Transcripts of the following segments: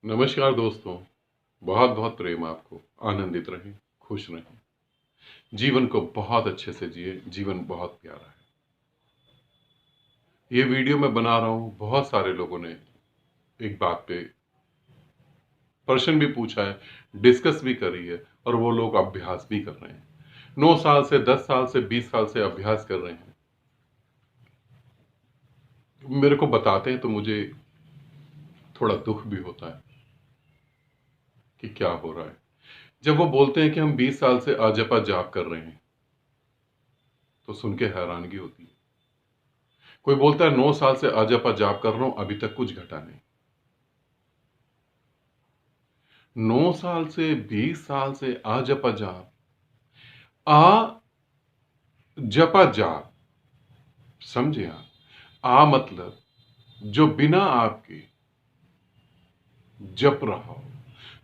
नमस्कार दोस्तों। बहुत बहुत प्रेम आपको। आनंदित रहें, खुश रहें, जीवन को बहुत अच्छे से जिए। जीवन बहुत प्यारा है। ये वीडियो मैं बना रहा हूँ, बहुत सारे लोगों ने एक बात पे प्रश्न भी पूछा है, डिस्कस भी करी है और वो लोग अभ्यास भी कर रहे हैं। 9 साल से 10 साल से 20 साल से अभ्यास कर रहे हैं। मेरे को बताते हैं तो मुझे थोड़ा दुख भी होता है कि क्या हो रहा है। जब वो बोलते हैं कि हम 20 साल से अजपा जाप कर रहे हैं तो सुन के हैरानगी होती है। कोई बोलता है 9 साल से अजपा जाप कर रहा हूं, अभी तक कुछ घटा नहीं। 9 साल से 20 साल से अजपा जाप, आ जपा जाप, समझे आप? आ मतलब जो बिना आपके जप रहा हो,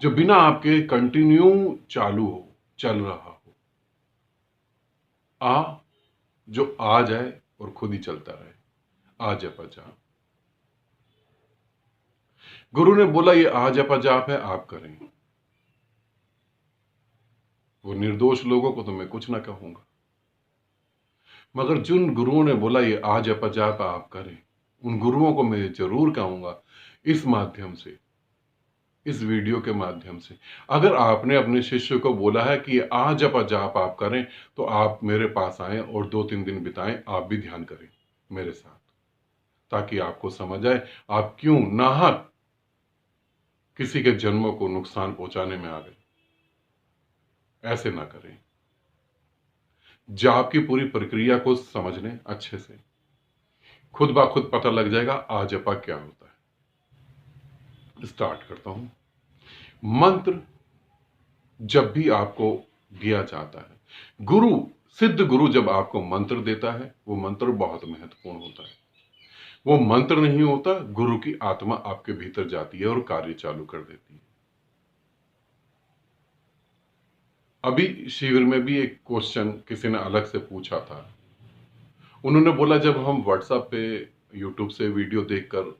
जो बिना आपके कंटिन्यू चालू हो, चल रहा हो। आ जो आ जाए और खुद ही चलता रहे, आ जपा जाप। गुरु ने बोला ये आ जपा जाप है, आप करें। वो निर्दोष लोगों को तो मैं कुछ ना कहूंगा, मगर जिन गुरुओं ने बोला ये आ जपा जाप आप करें, उन गुरुओं को मैं जरूर कहूंगा इस माध्यम से, इस वीडियो के माध्यम से, अगर आपने अपने शिष्य को बोला है कि आ जपा जाप आप करें तो आप मेरे पास आएं और 2-3 दिन बिताएं। आप भी ध्यान करें मेरे साथ, ताकि आपको समझ आए आप क्यों नाहक किसी के जन्मों को नुकसान पहुंचाने में आ गए। ऐसे ना करें। जाप की पूरी प्रक्रिया को समझ लें अच्छे से, खुद ब खुद पता लग जाएगा आ जपा क्या होता है। स्टार्ट करता हूं। मंत्र जब भी आपको दिया जाता है, गुरु, सिद्ध गुरु जब आपको मंत्र देता है, वो मंत्र बहुत महत्वपूर्ण होता है। वो मंत्र नहीं होता, गुरु की आत्मा आपके भीतर जाती है और कार्य चालू कर देती है। अभी शिविर में भी एक क्वेश्चन किसी ने अलग से पूछा था। उन्होंने बोला जब हम व्हाट्सएप पे, यूट्यूब से वीडियो देखकर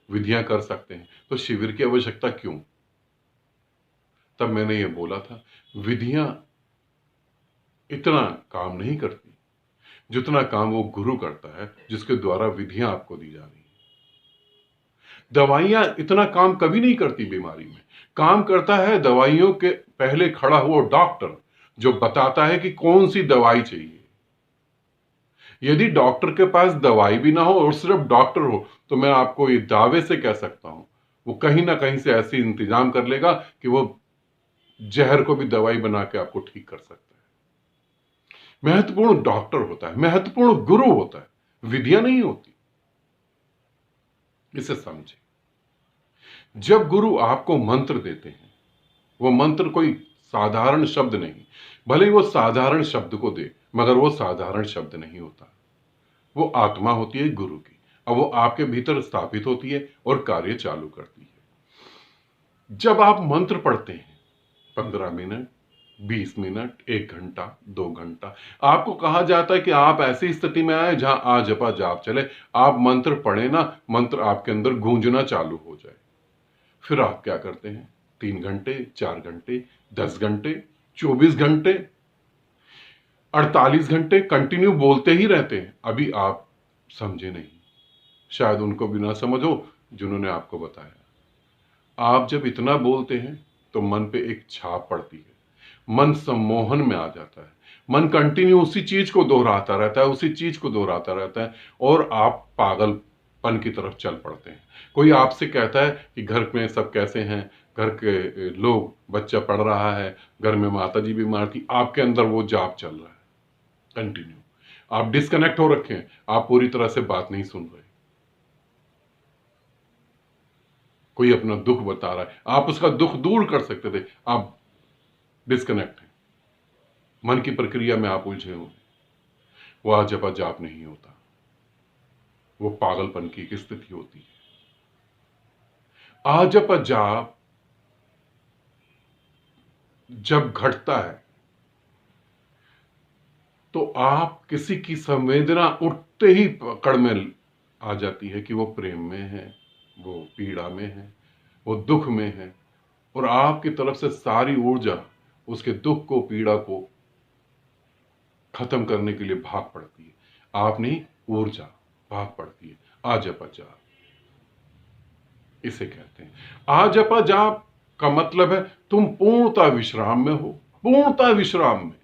विधियां कर सकते हैं तो शिविर की आवश्यकता क्यों? तब मैंने ये बोला था, विधियां इतना काम नहीं करती जितना काम वो गुरु करता है जिसके द्वारा विधियां आपको दी जा रही हैं। दवाइयां इतना काम कभी नहीं करती बीमारी में। काम करता है दवाइयों के पहले खड़ा हुआ डॉक्टर, जो बताता है कि कौन सी दवाई चाहिए। यदि डॉक्टर के पास दवाई भी ना हो और सिर्फ डॉक्टर हो, तो मैं आपको ये दावे से कह सकता हूं वो कहीं ना कहीं से ऐसी इंतजाम कर लेगा कि वो जहर को भी दवाई बना के आपको ठीक कर सकता है। महत्वपूर्ण डॉक्टर होता है, महत्वपूर्ण गुरु होता है, विधियां नहीं होती। इसे समझे। जब गुरु आपको मंत्र देते हैं, वो मंत्र कोई साधारण शब्द नहीं, भले ही वो साधारण शब्द को दे, मगर वो साधारण शब्द नहीं होता। वो आत्मा होती है गुरु की। अब वो आपके भीतर स्थापित होती है और कार्य चालू करती है। जब आप मंत्र पढ़ते हैं 15 मिनट, 20 मिनट, 1 घंटा, 2 घंटा, आपको कहा जाता है कि आप ऐसी स्थिति में आए जहां आ जपा जाप चले। आप मंत्र पढ़े ना, मंत्र आपके अंदर गूंजना चालू हो जाए। फिर आप क्या करते हैं? 3 घंटे, 4 घंटे, 10 घंटे, 24 घंटे, 48 घंटे कंटिन्यू बोलते ही रहते हैं। अभी आप समझे नहीं, शायद उनको भी ना समझ हो जिन्होंने आपको बताया। आप जब इतना बोलते हैं तो मन पे एक छाप पड़ती है, मन सम्मोहन में आ जाता है। मन कंटिन्यू उसी चीज को दोहराता रहता है, उसी चीज को दोहराता रहता है और आप पागलपन की तरफ चल पड़ते हैं। कोई आपसे कहता है कि घर में सब कैसे हैं, घर के लोग, बच्चा पढ़ रहा है, घर में माता जी बीमार थी, आपके अंदर वो जाप चल रहा है कंटिन्यू। आप डिस्कनेक्ट हो रखे हैं, आप पूरी तरह से बात नहीं सुन रहे। कोई अपना दुख बता रहा है, आप उसका दुख दूर कर सकते थे, आप डिस्कनेक्ट हैं। मन की प्रक्रिया में आप उलझे हुए। वो अजपा जाप नहीं होता, वो पागलपन की एक स्थिति होती है। अजपा जाप जब घटता है तो आप किसी की संवेदना उठते ही पकड़ में आ जाती है कि वो प्रेम में है, वो पीड़ा में है, वो दुख में है और आपकी तरफ से सारी ऊर्जा उसके दुख को, पीड़ा को खत्म करने के लिए भाग पड़ती है। आप नहीं, ऊर्जा भाग पड़ती है। आजपा जाप इसे कहते हैं। आजपा जाप का मतलब है तुम पूर्णता विश्राम में हो, पूर्णता विश्राम में।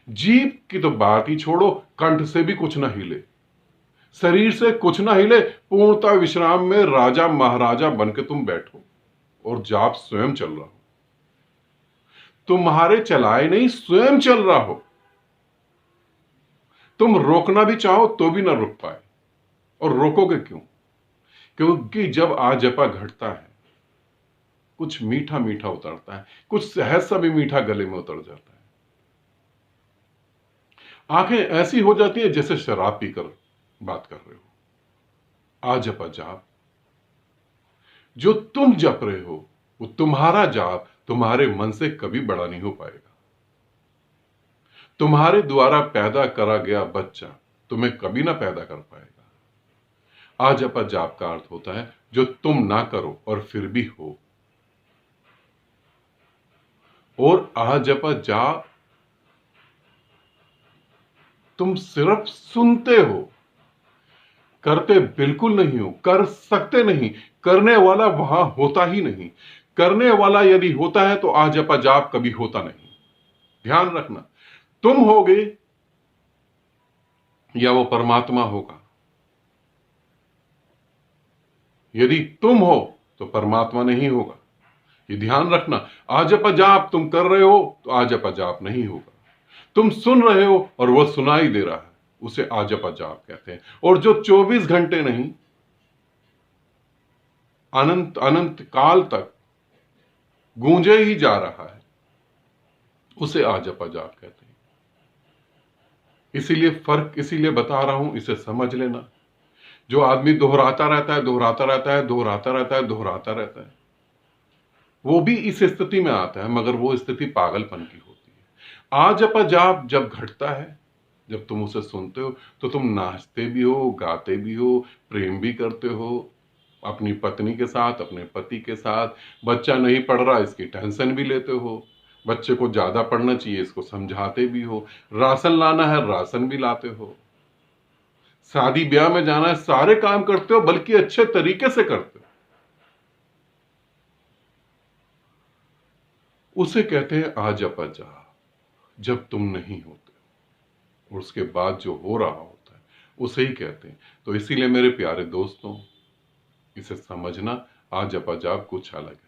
जीभ की तो बात ही छोड़ो, कंठ से भी कुछ ना हिले, शरीर से कुछ ना हिले, पूर्णता विश्राम में राजा महाराजा बनके तुम बैठो और जाप स्वयं चल रहा हो। तुम्हारे चलाए नहीं, स्वयं चल रहा हो। तुम रोकना भी चाहो तो भी ना रुक पाए। और रोकोगे क्यों? क्योंकि जब आजपा घटता है, कुछ मीठा मीठा उतरता है, कुछ सहज सा भी मीठा गले में उतर जाता है। आंखें ऐसी हो जाती है जैसे शराब पीकर बात कर रहे हो। आजपा जाप जो तुम जप रहे हो, वो तुम्हारा जाप तुम्हारे मन से कभी बड़ा नहीं हो पाएगा। तुम्हारे द्वारा पैदा करा गया बच्चा तुम्हें कभी ना पैदा कर पाएगा। आजपा जाप का अर्थ होता है जो तुम ना करो और फिर भी हो। और आजपा जाप तुम सिर्फ सुनते हो, करते बिल्कुल नहीं हो, कर सकते नहीं। करने वाला वहां होता ही नहीं। करने वाला यदि होता है तो आजपा जाप कभी होता नहीं। ध्यान रखना, तुम होगे या वो परमात्मा होगा। यदि तुम हो तो परमात्मा नहीं होगा। ये ध्यान रखना। आजपा जाप तुम कर रहे हो तो आजपा जाप नहीं होगा। तुम सुन रहे हो और वो सुनाई दे रहा है, उसे आजपा जाप कहते हैं। और जो 24 घंटे नहीं, अनंत अनंत काल तक गूंजे ही जा रहा है, उसे आजपा जाप कहते हैं। इसीलिए फर्क इसीलिए बता रहा हूं, इसे समझ लेना। जो आदमी दोहराता रहता है, दोहराता रहता है, दोहराता रहता है, दोहराता रहता है, वो भी इस स्थिति में आता है, मगर वो स्थिति पागलपन की होती है। आजपा जाप जब घटता है, जब तुम उसे सुनते हो, तो तुम नाचते भी हो, गाते भी हो, प्रेम भी करते हो अपनी पत्नी के साथ, अपने पति के साथ। बच्चा नहीं पढ़ रहा, इसकी टेंशन भी लेते हो। बच्चे को ज्यादा पढ़ना चाहिए, इसको समझाते भी हो। राशन लाना है, राशन भी लाते हो। शादी ब्याह में जाना है, सारे काम करते हो, बल्कि अच्छे तरीके से करते हो। उसे कहते हैं आजपा जाप, जब तुम नहीं होते और उसके बाद जो हो रहा होता है उसे ही कहते हैं। तो इसीलिए मेरे प्यारे दोस्तों, इसे समझना, आजपा जाप कुछ अलग है।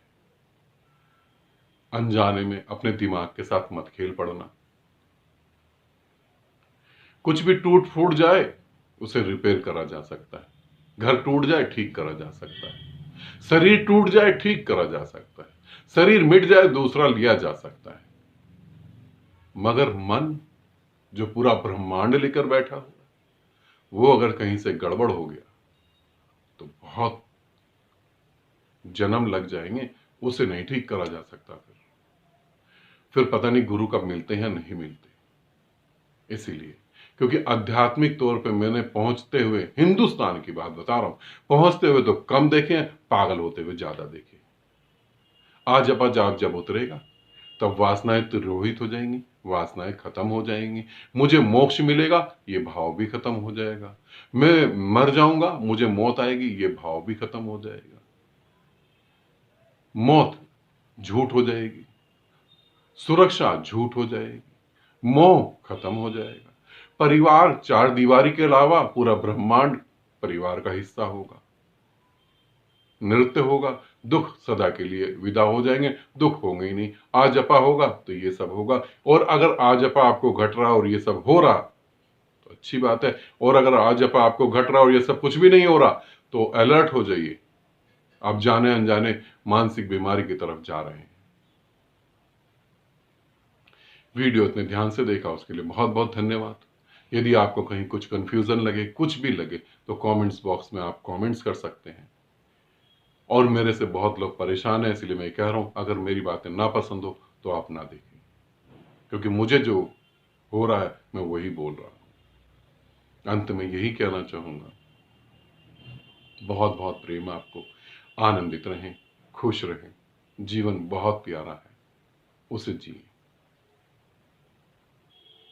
अनजाने में अपने दिमाग के साथ मत खेल पड़ना। कुछ भी टूट फूट जाए उसे रिपेयर करा जा सकता है। घर टूट जाए ठीक करा जा सकता है। शरीर टूट जाए ठीक करा जा सकता है। शरीर मिट जाए दूसरा लिया जा सकता है। मगर मन जो पूरा ब्रह्मांड लेकर बैठा हुआ, वो अगर कहीं से गड़बड़ हो गया तो बहुत जन्म लग जाएंगे, उसे नहीं ठीक करा जा सकता। फिर पता नहीं गुरु कब मिलते हैं या नहीं मिलते। इसीलिए, क्योंकि आध्यात्मिक तौर पे मैंने पहुंचते हुए, हिंदुस्तान की बात बता रहा हूं, पहुंचते हुए तो कम देखे, पागल होते हुए ज्यादा देखे। आजपा जाप जब उतरेगा तब वासनाएं तिरोहित हो जाएंगी, वासनाएं खत्म हो जाएंगी। मुझे मोक्ष मिलेगा, ये भाव भी खत्म हो जाएगा। मैं मर जाऊंगा, मुझे मौत आएगी, ये भाव भी खत्म हो जाएगा। मौत झूठ हो जाएगी, सुरक्षा झूठ हो जाएगी, मोह खत्म हो जाएगा। परिवार, चार दीवारी के अलावा पूरा ब्रह्मांड परिवार का हिस्सा होगा। नृत्य होगा, दुख सदा के लिए विदा हो जाएंगे, दुख होंगे ही नहीं। आजपा होगा तो ये सब होगा। और अगर आजपा आपको घट रहा और ये सब हो रहा तो अच्छी बात है। और अगर आजपा आपको घट रहा और ये सब कुछ भी नहीं हो रहा तो अलर्ट हो जाइए, आप जाने अनजाने मानसिक बीमारी की तरफ जा रहे हैं। वीडियो इतने ध्यान से देखा उसके लिए बहुत बहुत धन्यवाद। यदि आपको कहीं कुछ कंफ्यूजन लगे, कुछ भी लगे, तो कमेंट्स बॉक्स में आप कमेंट्स कर सकते हैं। और मेरे से बहुत लोग परेशान हैं, इसलिए मैं कह रहा हूं, अगर मेरी बातें ना पसंद हो तो आप ना देखें, क्योंकि मुझे जो हो रहा है मैं वही बोल रहा हूं। अंत में यही कहना चाहूंगा, बहुत बहुत प्रेम आपको। आनंदित रहें, खुश रहें। जीवन बहुत प्यारा है, उसे जिए।